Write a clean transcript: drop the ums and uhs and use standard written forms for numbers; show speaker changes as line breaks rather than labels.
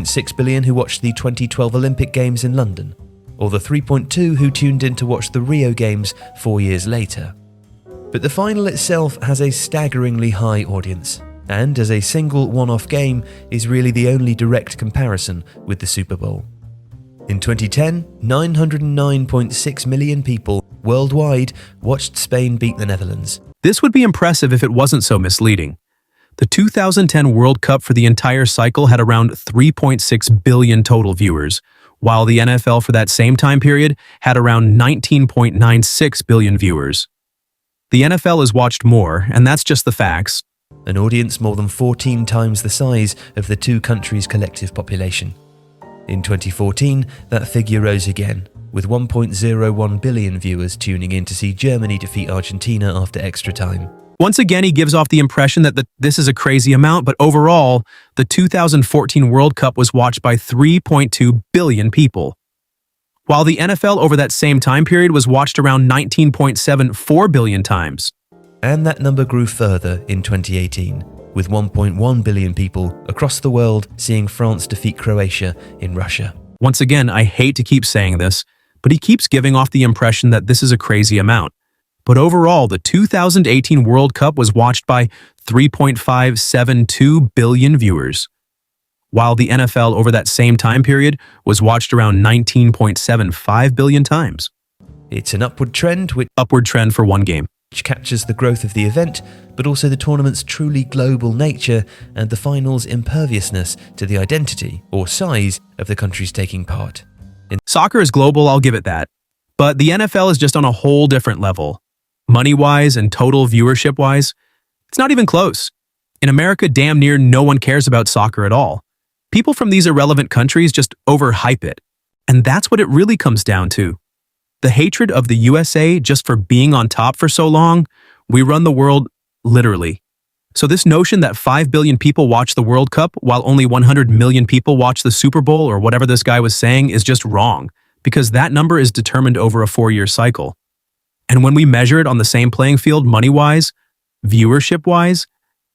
6 billion who watched the 2012 Olympic Games in London, or the 3.2 who tuned in to watch the Rio Games 4 years later. But the final itself has a staggeringly high audience, and as a single one-off game is really the only direct comparison with the Super Bowl. In 2010, 909.6 million people worldwide watched Spain beat the Netherlands.
This would be impressive if it wasn't so misleading. The 2010 World Cup for the entire cycle had around 3.6 billion total viewers, while the NFL for that same time period had around 19.96 billion viewers. The NFL is watched more, and that's just the facts.
An audience more than 14 times the size of the two countries' collective population. In 2014, that figure rose again, with 1.01 billion viewers tuning in to see Germany defeat Argentina after extra time.
Once again, he gives off the impression that this is a crazy amount, but overall, the 2014 World Cup was watched by 3.2 billion people, while the NFL over that same time period was watched around 19.74 billion times.
And that number grew further in 2018, with 1.1 billion people across the world seeing France defeat Croatia in Russia.
Once again, I hate to keep saying this, but he keeps giving off the impression that this is a crazy amount. But overall, the 2018 World Cup was watched by 3.572 billion viewers, while the NFL over that same time period was watched around 19.75 billion times.
It's an upward trend
for one game,
which captures the growth of the event, but also the tournament's truly global nature and the final's imperviousness to the identity or size of the countries taking part.
Soccer is global, I'll give it that. But the NFL is just on a whole different level. Money-wise and total viewership-wise, it's not even close. In America, damn near no one cares about soccer at all. People from these irrelevant countries just overhype it. And that's what it really comes down to. The hatred of the USA just for being on top for so long. We run the world, literally. So this notion that 5 billion people watch the World Cup while only 100 million people watch the Super Bowl or whatever this guy was saying is just wrong, because that number is determined over a 4-year cycle. And when we measure it on the same playing field money-wise, viewership-wise,